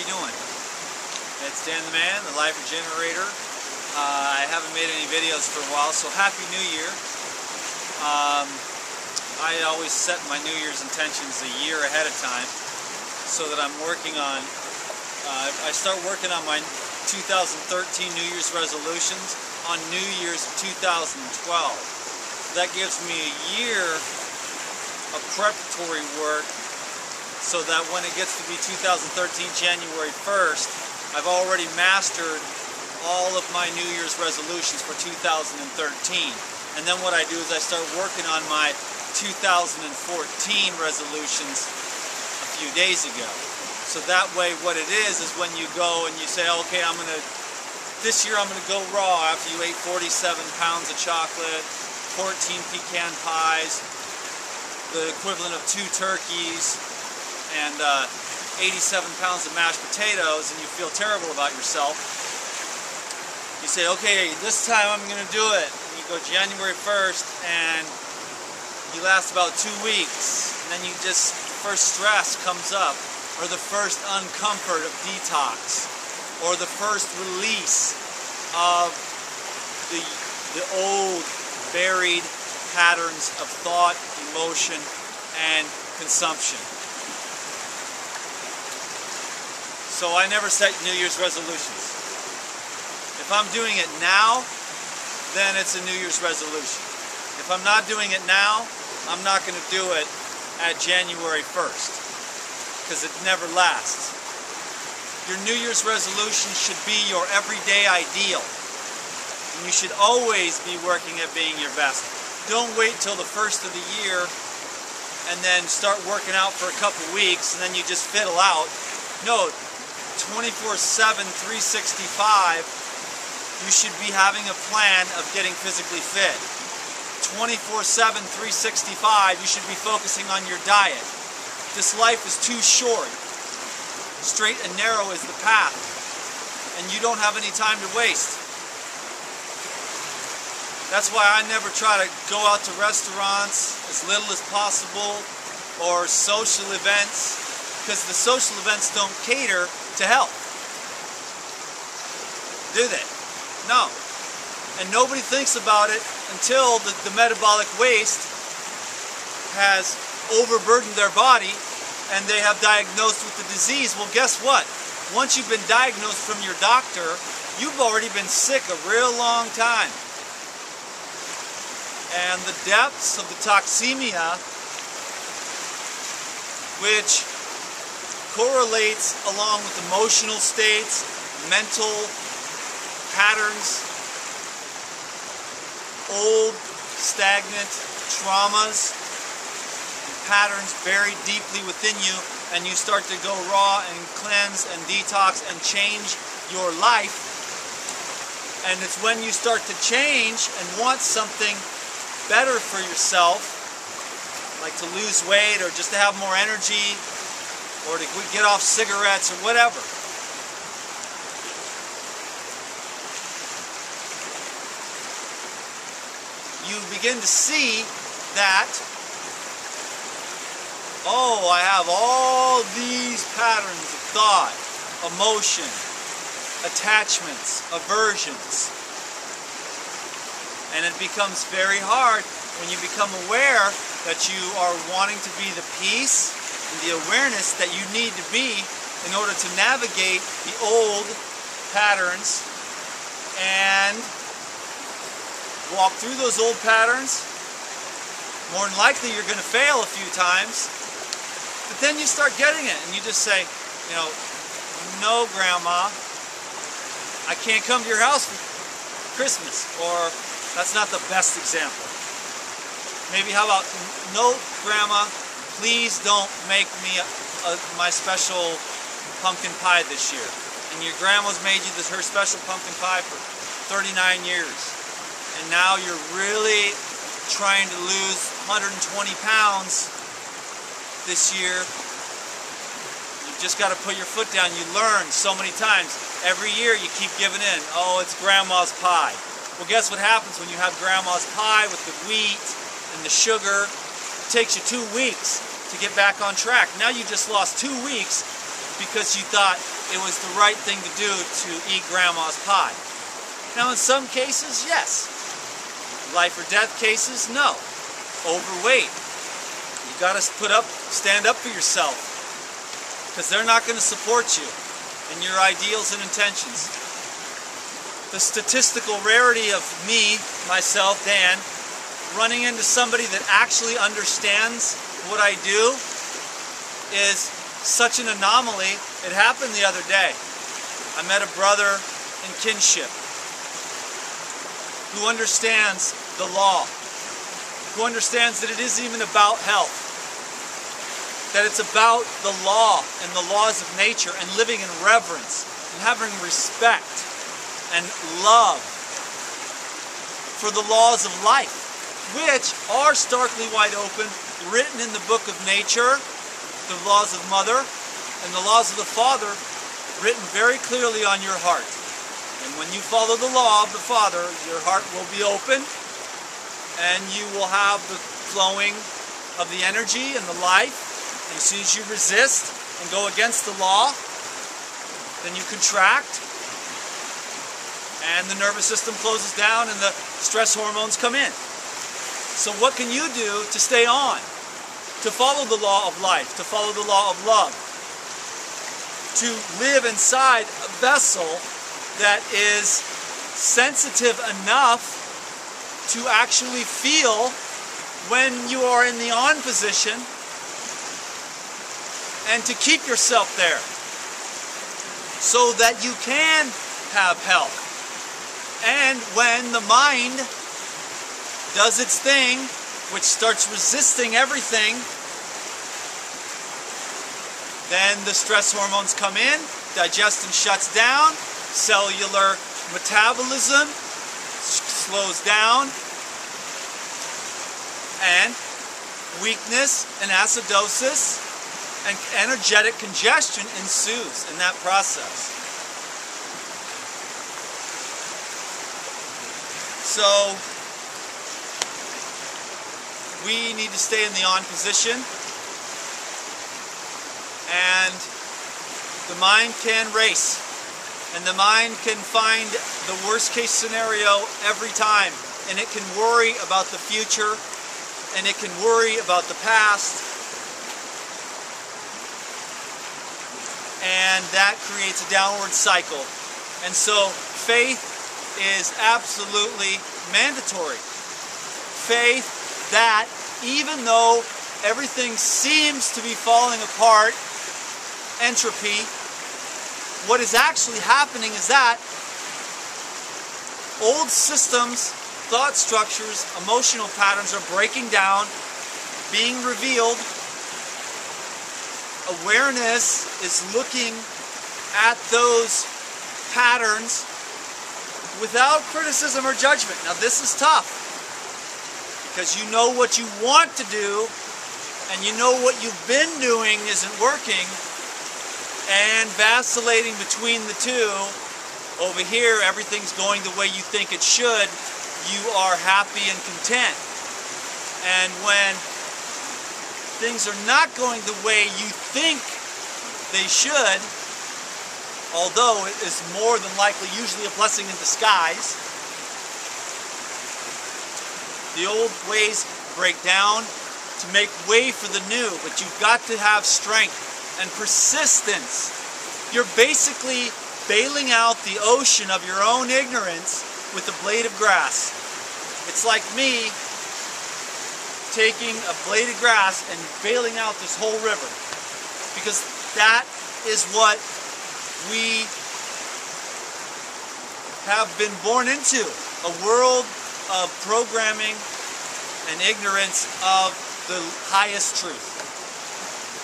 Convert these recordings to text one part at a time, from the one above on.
doing? It's Dan the Man, the Life Regenerator. I haven't made any videos for a while, so Happy New Year. I always set my New Year's intentions a year ahead of time so that I'm working on, I start working on my 2013 New Year's resolutions on New Year's 2012. That gives me a year of preparatory work so that when it gets to be 2013 January 1st, I've already mastered all of my New Year's resolutions for 2013. And then what I do is I start working on my 2014 resolutions a few days ago. So that way what it is when you go and you say, okay, this year I'm going to go raw after you ate 47 pounds of chocolate, 14 pecan pies, the equivalent of 2 turkeys, and 87 pounds of mashed potatoes, and you feel terrible about yourself. You say, okay, this time I'm going to do it. And you go January 1st, and you last about 2 weeks, and then first stress comes up, or the first uncomfort of detox, or the first release of the old buried patterns of thought, emotion, and consumption. So I never set New Year's resolutions. If I'm doing it now, then it's a New Year's resolution. If I'm not doing it now, I'm not going to do it at January 1st, because it never lasts. Your New Year's resolution should be your everyday ideal. And you should always be working at being your best. Don't wait till the first of the year and then start working out for a couple weeks and then you just fiddle out. No, 24/7, 365, you should be having a plan of getting physically fit. 24/7, 365, you should be focusing on your diet. This life is too short. Straight and narrow is the path, and you don't have any time to waste. That's why I never try to go out to restaurants as little as possible or social events, because the social events don't cater to health. Do they? No. And nobody thinks about it until the metabolic waste has overburdened their body and they have diagnosed with the disease. Well, guess what? Once you've been diagnosed from your doctor, you've already been sick a real long time. And the depths of the toxemia, which correlates along with emotional states, mental patterns, old, stagnant traumas, and patterns buried deeply within you, and you start to go raw and cleanse and detox and change your life. And it's when you start to change and want something better for yourself, like to lose weight or just to have more energy or to get off cigarettes or whatever. You begin to see that, oh, I have all these patterns of thought, emotion, attachments, aversions. And it becomes very hard when you become aware that you are wanting to be the peace and the awareness that you need to be in order to navigate the old patterns and walk through those old patterns. More than likely you're going to fail a few times, but then you start getting it and you just say, you know, no, Grandma, I can't come to your house for Christmas, or that's not the best example. Maybe how about, no, Grandma, please don't make me my special pumpkin pie this year. And your grandma's made you her special pumpkin pie for 39 years. And now you're really trying to lose 120 pounds this year. You've just got to put your foot down. You learn so many times. Every year you keep giving in. Oh, it's Grandma's pie. Well, guess what happens when you have Grandma's pie with the wheat and the sugar? It takes you 2 weeks to get back on track. Now you just lost 2 weeks because you thought, it was the right thing to do to eat grandma's pie. Now in some cases, yes. Life or death cases, no. Overweight. You gotta stand up for yourself, because they're not gonna support you and your ideals and intentions. The statistical rarity of me, myself, Dan, running into somebody that actually understands what I do is such an anomaly. It happened the other day. I met a brother in kinship who understands the law, who understands that it isn't even about health, that it's about the law and the laws of nature and living in reverence and having respect and love for the laws of life, which are starkly wide open, written in the book of nature, the laws of mother, and the laws of the father, written very clearly on your heart. And when you follow the law of the Father, your heart will be open, and you will have the flowing of the energy and the life. And as soon as you resist and go against the law, then you contract, and the nervous system closes down, and the stress hormones come in. So what can you do to stay on? To follow the law of life, to follow the law of love, to live inside a vessel that is sensitive enough to actually feel when you are in the on position, and to keep yourself there so that you can have health. And when the mind does its thing, which starts resisting everything, then the stress hormones come in, digestion shuts down, cellular metabolism slows down, and weakness and acidosis and energetic congestion ensues in that process. So we need to stay in the on position, and the mind can race, and the mind can find the worst case scenario every time, and it can worry about the future, and it can worry about the past, and that creates a downward cycle. And so faith is absolutely mandatory. Faith that even though everything seems to be falling apart, entropy, what is actually happening is that old systems, thought structures, emotional patterns are breaking down, being revealed. Awareness is looking at those patterns without criticism or judgment. Now this is tough, because you know what you want to do, and you know what you've been doing isn't working, and vacillating between the two. Over here, everything's going the way you think it should. You are happy and content. And when things are not going the way you think they should, although it is more than likely usually a blessing in disguise, the old ways break down to make way for the new, but you've got to have strength and persistence. You're basically bailing out the ocean of your own ignorance with a blade of grass. It's like me taking a blade of grass and bailing out this whole river, because that is what we have been born into, a world of programming and ignorance of the highest truth.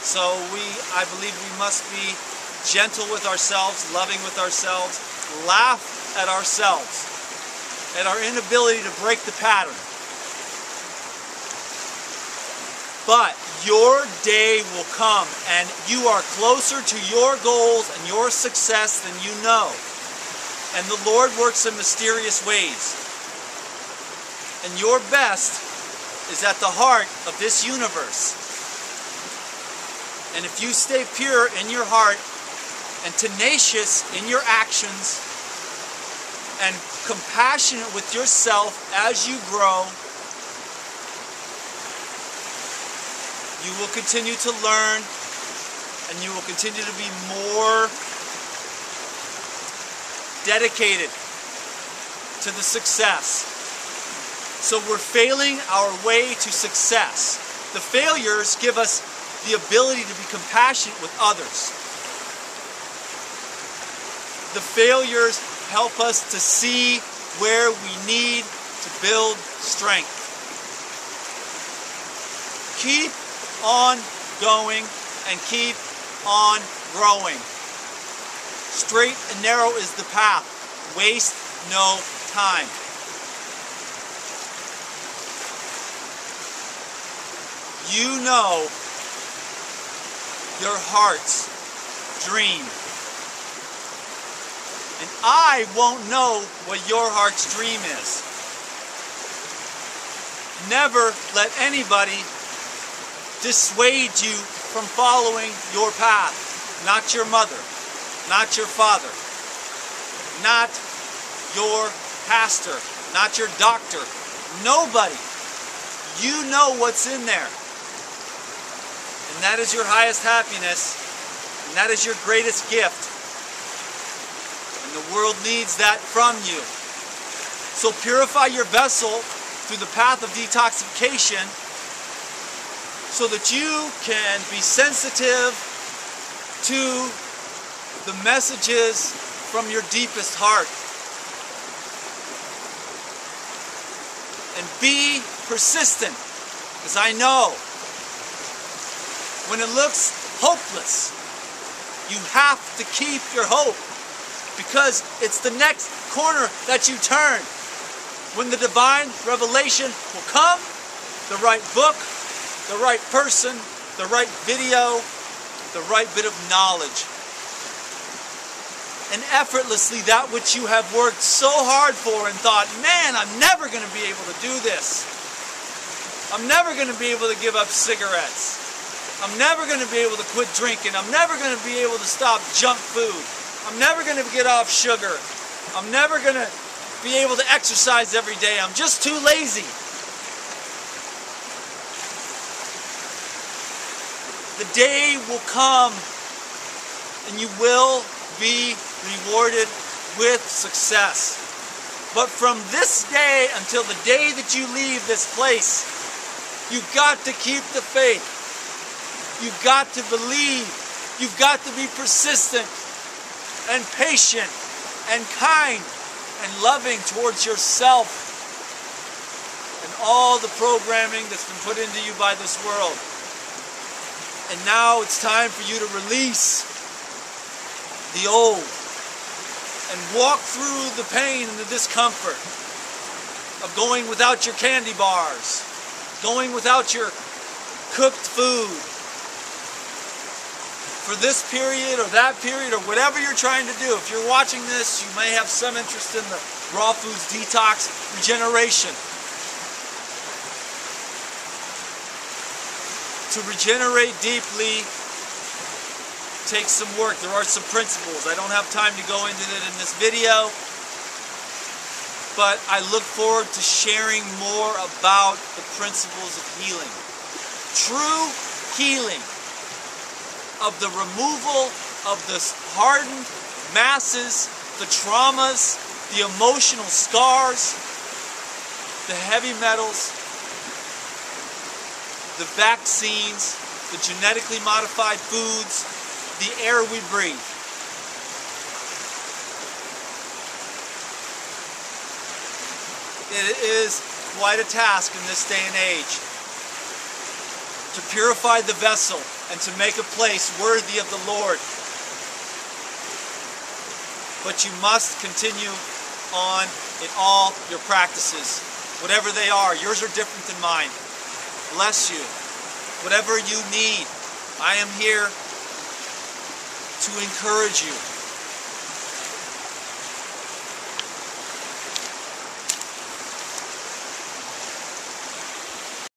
So I believe we must be gentle with ourselves, loving with ourselves, laugh at ourselves, at our inability to break the pattern. But your day will come, and you are closer to your goals and your success than you know. And the Lord works in mysterious ways. And your best is at the heart of this universe. And if you stay pure in your heart and tenacious in your actions and compassionate with yourself as you grow, you will continue to learn and you will continue to be more dedicated to the success. So we're failing our way to success. The failures give us the ability to be compassionate with others. The failures help us to see where we need to build strength. Keep on going and keep on growing. Straight and narrow is the path. Waste no time. You know your heart's dream. And I won't know what your heart's dream is. Never let anybody dissuade you from following your path. Not your mother, not your father, not your pastor, not your doctor, nobody. You know what's in there. And that is your highest happiness, and that is your greatest gift. And the world needs that from you. So purify your vessel through the path of detoxification so that you can be sensitive to the messages from your deepest heart. And be persistent, because I know when it looks hopeless, you have to keep your hope, because it's the next corner that you turn when the divine revelation will come, the right book, the right person, the right video, the right bit of knowledge. And effortlessly, that which you have worked so hard for and thought, man, I'm never going to be able to do this. I'm never going to be able to give up cigarettes. I'm never going to be able to quit drinking. I'm never going to be able to stop junk food. I'm never going to get off sugar. I'm never going to be able to exercise every day. I'm just too lazy. The day will come and you will be rewarded with success. But from this day until the day that you leave this place, you've got to keep the faith. You've got to believe. You've got to be persistent and patient and kind and loving towards yourself and all the programming that's been put into you by this world. And now it's time for you to release the old and walk through the pain and the discomfort of going without your candy bars, going without your cooked food for this period or that period or whatever you're trying to do. If you're watching this, you may have some interest in the raw foods detox regeneration. To regenerate deeply takes some work. There are some principles. I don't have time to go into it in this video, but I look forward to sharing more about the principles of healing. True healing of the removal of the hardened masses, the traumas, the emotional scars, the heavy metals, the vaccines, the genetically modified foods, the air we breathe. It is quite a task in this day and age to purify the vessel and to make a place worthy of the Lord. But you must continue on in all your practices, whatever they are. Yours are different than mine. Bless you. Whatever you need, I am here to encourage you.